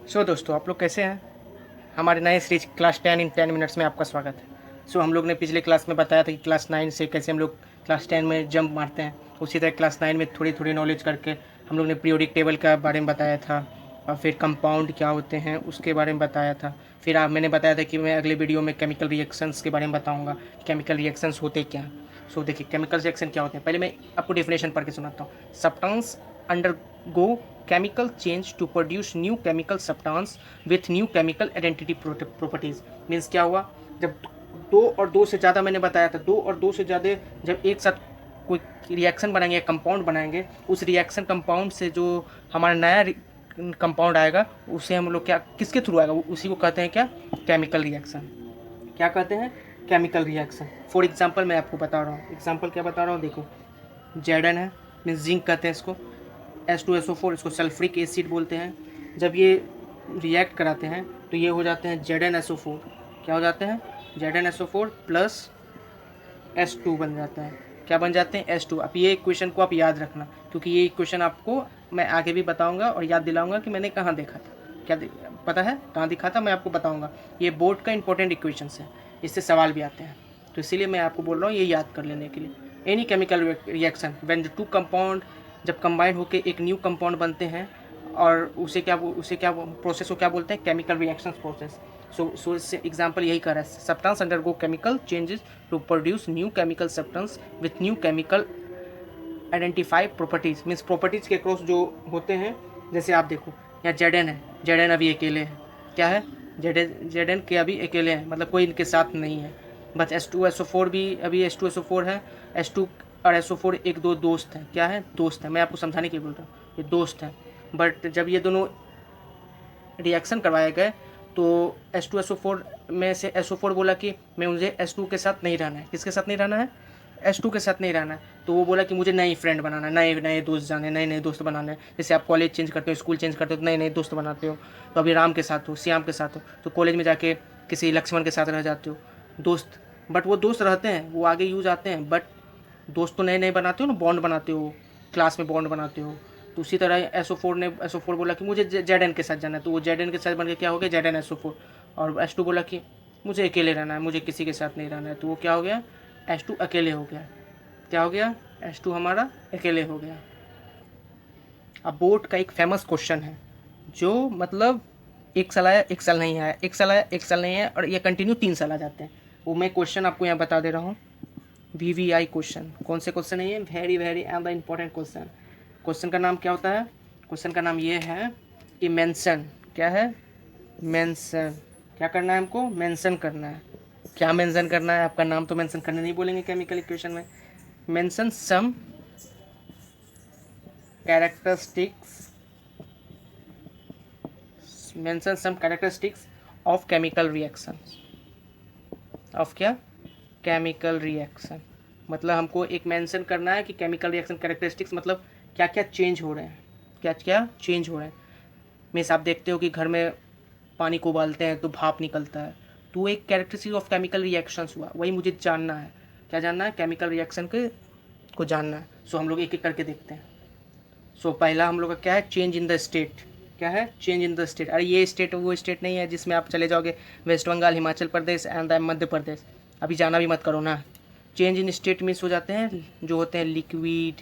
दोस्तों आप लोग कैसे हैं। हमारे नए सीरीज क्लास 10 इन 10 मिनट्स में आपका स्वागत है। हम लोग ने पिछले क्लास में बताया था कि क्लास 9 से कैसे हम लोग क्लास 10 में जंप मारते हैं, उसी तरह क्लास 9 में थोड़ी थोड़ी नॉलेज करके हम लोग ने पीरियोडिक टेबल का बारे में बताया था, और फिर कंपाउंड क्या होते हैं उसके बारे में बताया था। फिर मैंने बताया था कि मैं अगले वीडियो में केमिकल रिएक्शंस के बारे में बताऊँगा, केमिकल रिएक्शंस होते क्या हैं। देखिए केमिकल रिएक्शन क्या होते हैं, पहले मैं आपको डेफिनेशन पढ़ के सुनाता हूँ। Substance undergo chemical change to produce new chemical substance with new chemical identity properties। Means क्या हुआ, जब दो और दो से ज़्यादा, मैंने बताया था दो और दो से ज़्यादा जब एक साथ कोई रिएक्शन बनाएंगे, कंपाउंड बनाएंगे, उस रिएक्शन कंपाउंड से जो हमारा नया कंपाउंड आएगा उसे हम लोग क्या किसके थ्रू आएगा, उसी को कहते हैं क्या, केमिकल रिएक्शन। क्या कहते हैं, केमिकल रिएक्शन। फॉर एग्जांपल मैं आपको बता रहा हूँ, एग्जांपल क्या बता रहा हूँ, देखो जेडन है, मीन्स जिंक कहते हैं इसको, H2SO4 इसको सल्फ्रिक एसिड बोलते हैं। जब ये रिएक्ट कराते हैं तो ये हो जाते हैं ZnSO4। क्या हो जाते हैं, ZnSO4 प्लस H2 बन जाता है। क्या बन जाते हैं, H2। अब ये इक्वेशन को आप याद रखना, क्योंकि ये इक्वेशन आपको मैं आगे भी बताऊंगा और याद दिलाऊंगा कि मैंने कहाँ देखा था। क्या पता है कहाँ दिखा था, मैं आपको बताऊंगा। ये बोर्ड का इंपॉर्टेंट इक्वेशंस है, इससे सवाल भी आते हैं, तो इसीलिए मैं आपको बोल रहा हूँ ये याद कर लेने के लिए। Any chemical reaction when the two compound जब कंबाइन होकर एक न्यू कंपाउंड बनते हैं, और उसे क्या प्रोसेस को क्या बोलते हैं, केमिकल रिएक्शन प्रोसेस। सो इससे एग्जांपल यही कर रहा है, substance undergo chemical changes to produce new chemical substance with new chemical identify properties. Means properties के क्रॉस जो होते हैं, जैसे आप देखो यहाँ जेडन है, जेडन अभी अकेले है, क्या है, जेडन के अभी अकेले हैं, मतलब कोई इनके साथ नहीं है। बस H2SO4 भी अभी H2SO4 है, H2 और SO4 एक दो दोस्त हैं, क्या है, दोस्त हैं, मैं आपको समझाने के लिए बोल रहा हूँ, ये दोस्त हैं। बट जब ये दोनों रिएक्शन करवाए गए तो H2SO4 में से SO4 बोला कि मैं मुझे H2 के साथ नहीं रहना है। किसके साथ नहीं रहना है, H2 के साथ नहीं रहना है। तो वो बोला कि मुझे नई फ्रेंड बनाना है, नए नए दोस्त जाने, नए नए दोस्त बनाने हैं। जैसे आप कॉलेज चेंज करते हो, स्कूल चेंज करते हो, तो नए नए दोस्त बनाते हो। तो अभी राम के साथ हो, श्याम के साथ हो, तो कॉलेज में जाके किसी लक्ष्मण के साथ रह जाते हो दोस्त। बट वो दोस्त रहते हैं, वो आगे यूज आते हैं, बट दोस्त तो नए नए बनाते हो ना, बॉन्ड बनाते हो, क्लास में बॉन्ड बनाते हो। तो उसी तरह एसओ फोर बोला कि मुझे जेड के साथ जाना है, तो वो जेड के साथ बन के क्या हो गया, ZnSO4। और H2 बोला कि मुझे अकेले रहना है, मुझे किसी के साथ नहीं रहना है, तो वो क्या हो गया, H2 अकेले हो गया। क्या हो गया, H2 हमारा अकेले हो गया। अब बोर्ड का एक फेमस क्वेश्चन है, जो मतलब एक साल आया, एक साल नहीं आया, एक साल आया, एक साल नहीं आया, और ये कंटिन्यू 3 साल आ जाते हैं। वो मैं क्वेश्चन आपको यहाँ बता दे रहा हूँ। VVI क्वेश्चन, कौन से क्वेश्चन है ये, very very and the important question. Question का नाम क्या होता है, क्वेश्चन का नाम ये है कि मेंशन, क्या है, मेंशन। क्या करना है हमको, मेंशन करना है। क्या मेंशन करना है, आपका नाम तो मेंशन करने नहीं बोलेंगे केमिकल इक्वेशन में। Mention some characteristics, mention some characteristics of chemical reaction, of क्या, केमिकल रिएक्शन। मतलब हमको एक मेंशन करना है कि केमिकल रिएक्शन कैरेक्टरिस्टिक्स मतलब क्या क्या चेंज हो रहे हैं, क्या क्या चेंज हो रहे हैं। मीन्स आप देखते हो कि घर में पानी को उबालते हैं तो भाप निकलता है, तो एक कैरेक्टरिस्टिक ऑफ केमिकल रिएक्शंस हुआ, वही मुझे जानना है। क्या जानना है, केमिकल रिएक्शन के को जानना है। हम लोग एक एक करके देखते हैं। पहला हम लोग का क्या है, चेंज इन द स्टेट। क्या है, चेंज इन द स्टेट। अरे ये स्टेट वो स्टेट नहीं है जिसमें आप चले जाओगे वेस्ट बंगाल, हिमाचल प्रदेश एंड मध्य प्रदेश, अभी जाना भी मत करो ना। चेंज इन स्टेट मीन्स हो जाते हैं जो होते हैं लिक्विड,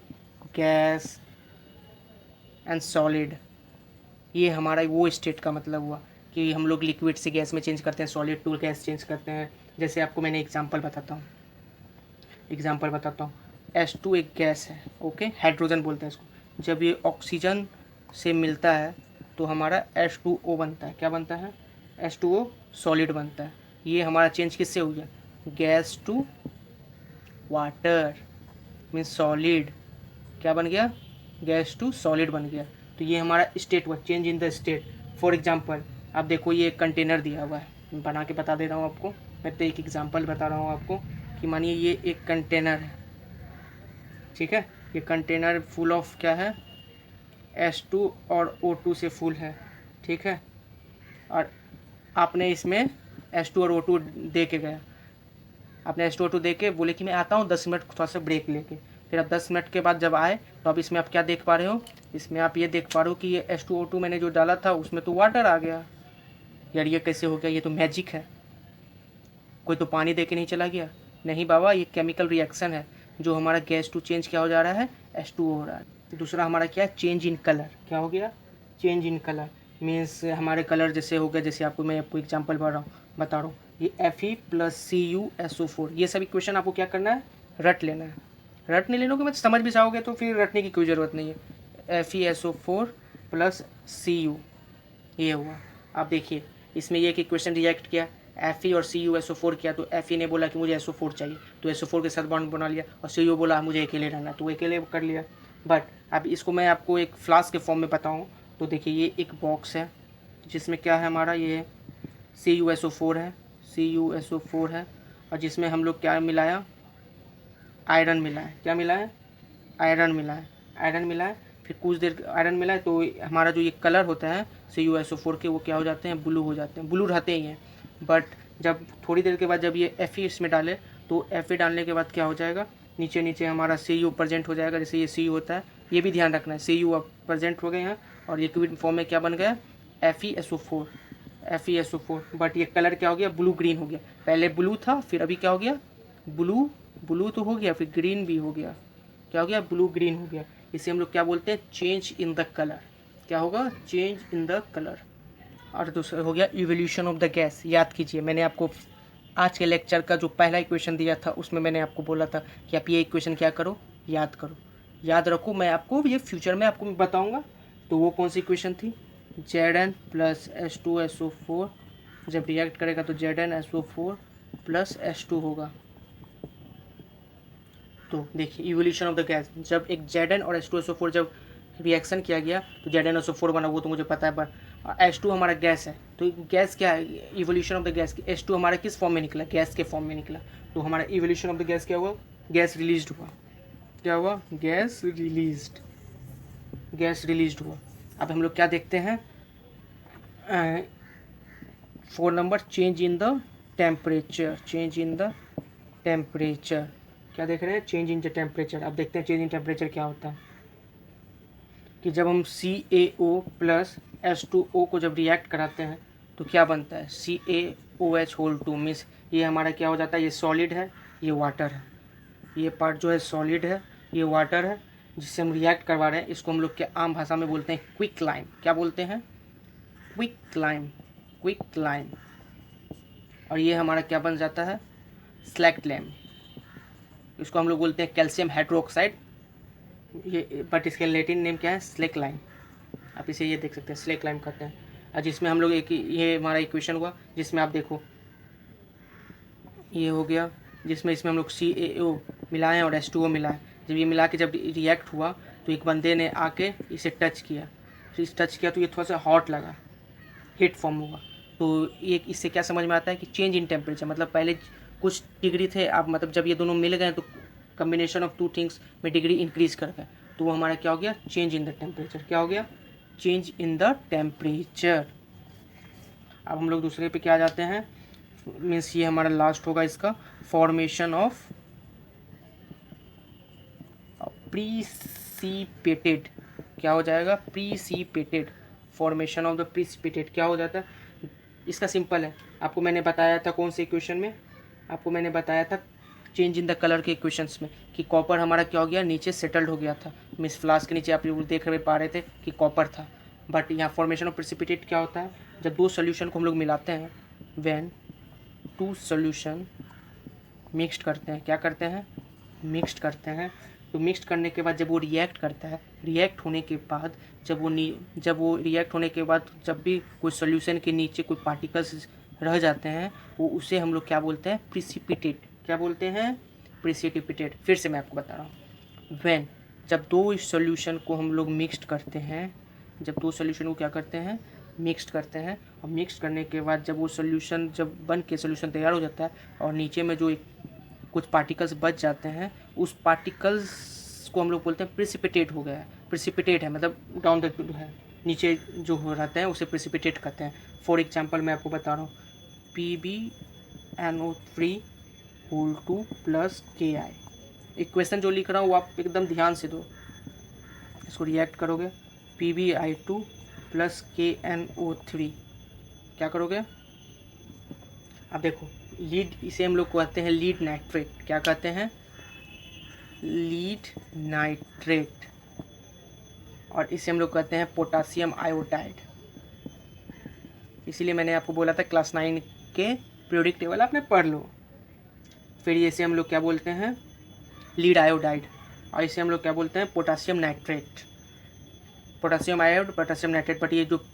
गैस एंड सॉलिड। ये हमारा वो स्टेट का मतलब हुआ कि हम लोग लिक्विड से गैस में चेंज करते हैं, सॉलिड टू गैस चेंज करते हैं। जैसे आपको मैंने एग्जांपल बताता हूँ, H2 एक गैस है, ओके, हाइड्रोजन बोलते हैं इसको। जब ये ऑक्सीजन से मिलता है तो हमारा H2O बनता है। क्या बनता है, H2O सॉलिड बनता है। ये हमारा चेंज किससे हो गया, gas to water, means solid. क्या बन गया, गैस टू सॉलिड बन गया। तो ये हमारा स्टेट हुआ, change in the state. For example आप देखो, ये एक कंटेनर दिया हुआ है, मैं बना के बता दे रहा हूँ आपको। मैं तो एक एग्जांपल बता रहा हूँ आपको कि मानिए ये एक कंटेनर है, ठीक है। ये कंटेनर फुल ऑफ क्या है, H2 और O2 से फुल है, ठीक है। और आपने इसमें H2 और O2 दे के गया, आपने H2O2 दे के बोले कि मैं आता हूँ 10 मिनट थोड़ा सा ब्रेक लेके। फिर अब 10 मिनट के बाद जब आए तो अब इसमें आप क्या देख पा रहे हो, इसमें आप ये देख पा रहे हो कि ये H2O2 मैंने जो डाला था उसमें तो वाटर आ गया। यार ये कैसे हो गया, ये तो मैजिक है, कोई तो पानी दे के नहीं चला गया। नहीं बाबा, ये केमिकल रिएक्शन है, जो हमारा गैस टू चेंज क्या हो जा रहा है, H2O हो रहा है। दूसरा हमारा क्या है, चेंज इन कलर। क्या हो गया, चेंज इन कलर मीन्स हमारे कलर जैसे हो गए, जैसे आपको मैं आपको एग्जांपल बता रहा हूँ, ये Fe+Cu SO4, ये सभी क्वेश्चन आपको क्या करना है, रट लेना है। रट नहीं लेना कि मतलब समझ भी जाओगे तो फिर रटने की कोई ज़रूरत नहीं है। FeSO4+Cu, ये हुआ। आप देखिए इसमें ये कि क्वेश्चन रिएक्ट किया, Fe और CuSO4 किया, तो Fe ने बोला कि मुझे SO4 चाहिए, तो SO4 के साथ बॉन्ड बना लिया, और Cu बोला मुझे अकेले रहना, तो अकेले कर लिया। बट अब इसको मैं आपको एक फ्लास्क के फॉर्म में बताऊँ तो देखिए, ये एक बॉक्स है जिसमें क्या है हमारा, ये CuSO4 है, CuSO4 है, और जिसमें हम लोग क्या मिलाया, आयरन मिला है। क्या मिला है, आयरन मिला है, आयरन मिला है। फिर कुछ देर आयरन मिला है तो हमारा जो ये कलर होता है CuSO4 के, वो क्या हो जाते हैं, ब्लू हो जाते हैं, ब्लू रहते ही हैं। बट जब थोड़ी देर के बाद जब ये Fe इसमें डाले तो Fe डालने के बाद क्या हो जाएगा, नीचे नीचे हमारा Cu प्रेजेंट हो जाएगा, जैसे ये Cu होता है, ये भी ध्यान रखना है, Cu अब प्रेजेंट हो गए हैं, और लिक्विड फॉर्म में क्या बन गया, FeSO4, FeSO4। बट ये कलर क्या हो गया, ब्लू ग्रीन हो गया। पहले ब्लू था, फिर अभी क्या हो गया, ब्लू, ब्लू तो हो गया, फिर ग्रीन भी हो गया। क्या हो गया, ब्लू ग्रीन हो गया। इसे हम लोग क्या बोलते हैं, चेंज इन द कलर। क्या होगा, चेंज इन द कलर। और दूसरा हो गया इवोल्यूशन ऑफ द गैस। याद कीजिए, मैंने आपको आज के लेक्चर का जो पहला इक्वेशन दिया था उसमें मैंने आपको बोला था कि आप ये इक्वेशन क्या करो, याद करो, याद रखो। मैं आपको ये फ्यूचर में आपको बताऊंगा। तो वो कौन सी इक्वेशन थी, Zn+H2SO4 जब रिएक्ट करेगा तो ZnSO4+H2 होगा। तो देखिए इवोल्यूशन ऑफ द गैस, जब एक Zn और H2SO4 जब रिएक्शन किया गया तो ZnSO4 बना, वो तो मुझे पता है। पर H2 हमारा गैस है, तो गैस क्या है, evolution of the gas, H2 हमारा किस फॉर्म में निकला, गैस के फॉर्म में निकला। तो हमारा इवोल्यूशन ऑफ द गैस क्या हुआ, गैस रिलीज हुआ। क्या हुआ, गैस रिलीज, गैस रिलीज हुआ। अब हम लोग क्या देखते हैं, 4 number, change in the temperature, change in the temperature. क्या देख रहे हैं, चेंज इन द टेम्परेचर। अब देखते हैं चेंज इन टेम्परेचर क्या होता है, कि जब हम CaO+H2O को जब रिएक्ट कराते हैं तो क्या बनता है, CaOH2 मीन्स ये हमारा क्या हो जाता है, ये सॉलिड है, ये वाटर है, ये पार्ट जो है सॉलिड है, ये वाटर है, जिससे हम रिएक्ट करवा रहे हैं। इसको हम लोग क्या आम भाषा में बोलते हैं, क्विक लाइम। क्या बोलते हैं, क्विक लाइम, क्विक लाइम। और ये हमारा क्या बन जाता है, स्लैक्ट लैम। इसको हम लोग बोलते हैं कैल्शियम हाइड्रोक्साइड, ये बट इसके लैटिन नेम क्या है, स्लेक लाइम। आप इसे ये देख सकते हैं, स्लेक लाइम कहते हैं। और जिसमें हम लोग एक ये हमारा इक्वेशन हुआ, जिसमें आप देखो ये हो गया, जिसमें इसमें हम लोग CaO मिलाएं और H2O मिलाएं। जब ये मिला के जब रिएक्ट हुआ तो एक बंदे ने आके इसे टच किया, तो इस टच किया तो ये थोड़ा सा हॉट लगा, हीट फॉर्म हुआ। तो ये इससे क्या समझ में आता है कि चेंज इन टेम्परेचर, मतलब पहले कुछ डिग्री थे, अब मतलब जब ये दोनों मिल गए तो कम्बिनेशन ऑफ 2 थिंग्स में डिग्री इंक्रीज कर गए, तो वो हमारा क्या हो गया, चेंज इन द टेम्परेचर। क्या हो गया, चेंज इन द टेम्परेचर। अब हम लोग दूसरे पे क्या आ जाते हैं, मीन्स ये हमारा लास्ट होगा इसका, फॉर्मेशन ऑफ प्रीसिपिटेट। क्या हो जाएगा, प्रीसिपिटेट, फॉर्मेशन ऑफ द प्रीसिपिटेट क्या हो जाता है। इसका सिंपल है, आपको मैंने बताया था कौन से इक्वेशन में, आपको मैंने बताया था चेंज इन द कलर के इक्वेशंस में, कि कॉपर हमारा क्या हो गया, नीचे सेटल्ड हो गया था। मिस फ्लास्क के नीचे आप लोग देख रहे पा रहे थे कि कॉपर था। बट यहाँ फॉर्मेशन ऑफ प्रेसिपिटेट क्या होता है, जब दो सोल्यूशन को हम लोग मिलाते हैं, व्हेन 2 सोल्यूशन मिक्सड करते हैं, क्या करते हैं, मिक्सड करते हैं। तो मिक्सड करने के बाद जब वो रिएक्ट करता है, रिएक्ट होने के बाद जब वो रिएक्ट होने के बाद जब भी कोई सोल्यूशन के नीचे कोई पार्टिकल्स रह जाते हैं, वो उसे हम लोग क्या बोलते हैं, प्रिसिपिटेट। क्या बोलते हैं, प्रिसिपिटेट। फिर से मैं आपको बता रहा हूँ, व्हेन जब दो सॉल्यूशन को हम लोग मिक्सड करते हैं, जब दो सॉल्यूशन को क्या करते हैं, मिक्सड करते हैं, और मिक्स करने के बाद जब वो सॉल्यूशन जब बन के सॉल्यूशन तैयार हो जाता है और नीचे में जो कुछ पार्टिकल्स बच जाते हैं, उस पार्टिकल्स को हम लोग बोलते हैं प्रिसिपिटेट हो गया है। प्रिसिपिटेट है मतलब डाउन द है, नीचे जो हो रहते हैं उसे प्रिसिपिटेट कहते हैं। फॉर एग्जांपल मैं आपको बता रहा हूँ, PbNO3 2 + Ki, इक्वेशन जो लिख रहा हूँ वो आप एकदम ध्यान से दो, इसको रिएक्ट करोगे। PbI2 प्लस KNO3 क्या करोगे? अब देखो लीड, इसे हम लोग कहते हैं लीड नाइट्रेट। क्या कहते हैं? Lead nitrate. और इसे हम लोग कहते हैं पोटासियम आयोडाइड। इसीलिए मैंने आपको बोला था क्लास 9 के पीरियोडिक टेबल आपने पढ़ लो। फिर इसे हम लोग क्या बोलते हैं? Lead iodide. और इसे हम लोग क्या बोलते हैं? Potassium nitrate. Potassium आयोड, potassium nitrate. But ये जो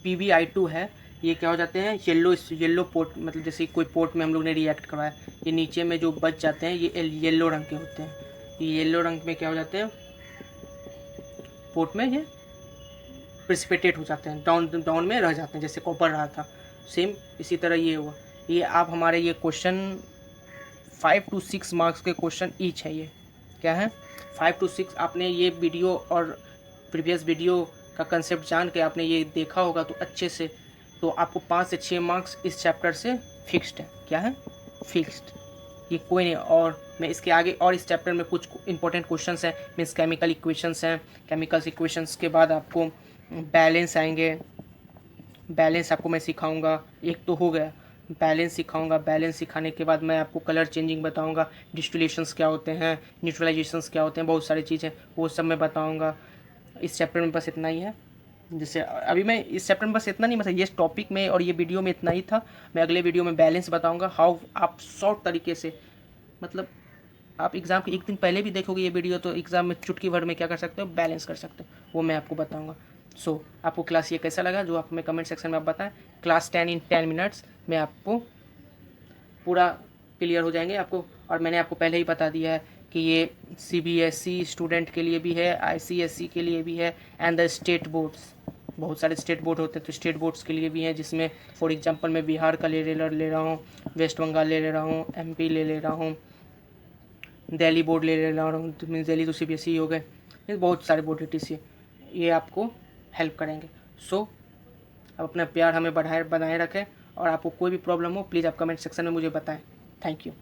PbI2 है ये क्या हो जाते हैं? येलो पोर्ट, मतलब जैसे कोई पोर्ट में हम लोग ने रिएक्ट करवाया, ये नीचे में जो बच जाते हैं ये येलो रंग के होते हैं। ये येलो रंग में क्या हो जाते हैं? पोर्ट में ये प्रेसिपिटेट हो जाते हैं, डाउन में रह जाते हैं, जैसे कॉपर रहा था। सेम इसी तरह ये हुआ। ये आप हमारे ये क्वेश्चन 5 to 6 मार्क्स के क्वेश्चन ईच है। ये क्या है? 5 to 6। आपने ये वीडियो और प्रीवियस वीडियो का कंसेप्ट जान के आपने ये देखा होगा तो अच्छे से, तो आपको 5 से 6 मार्क्स इस चैप्टर से फिक्स्ड है। क्या है? फिक्स्ड। ये कोई नहीं। और मैं इसके आगे और इस चैप्टर में कुछ इंपॉर्टेंट क्वेश्चंस हैं, मीन्स केमिकल इक्वेशंस हैं। केमिकल इक्वेशंस के बाद आपको बैलेंस आएंगे। बैलेंस आपको मैं सिखाऊंगा। एक तो हो गया बैलेंस सिखाऊंगा। बैलेंस सिखाने के बाद मैं आपको कलर चेंजिंग बताऊंगा, डिस्टिलेशंस क्या होते हैं, न्यूट्रलाइजेशंस क्या होते हैं, बहुत सारी चीज़ें वो सब मैं बताऊंगा। इस चैप्टर में बस इतना ही है। जैसे अभी मैं इस चैप्टर में बस इतना नहीं, मतलब ये टॉपिक में और ये वीडियो में इतना ही था। मैं अगले वीडियो में बैलेंस बताऊंगा, हाउ आप शॉर्ट तरीके से, मतलब आप एग्ज़ाम के एक दिन पहले भी देखोगे ये वीडियो तो एग्ज़ाम में चुटकी भर में क्या कर सकते हो? बैलेंस कर सकते हो, वो मैं आपको बताऊंगा। सो आपको क्लास ये कैसा लगा जो आप हमें कमेंट सेक्शन में आप बताएं। क्लास 10 in 10 minutes में आपको पूरा क्लियर हो जाएंगे आपको। और मैंने आपको पहले ही बता दिया है कि ये CBSE स्टूडेंट के लिए भी है, ICSE के लिए भी है, एंड द स्टेट बोर्ड्स। बहुत सारे स्टेट बोर्ड होते हैं तो स्टेट बोर्ड्स के लिए भी हैं, जिसमें फॉर एग्जांपल मैं बिहार का ले रहा हूँ, वेस्ट बंगाल ले रहा हूँ, MP ले रहा हूँ, दिल्ली बोर्ड ले रहा हूँ। तो मीन्स दिल्ली तो CBSE हो गए। ये बहुत सारे बोर्ड है TC, ये आपको हेल्प करेंगे। सो आप अपना प्यार हमें बनाए रखें, और आपको कोई भी प्रॉब्लम हो प्लीज़ आप कमेंट सेक्शन में मुझे बताएं। Thank you.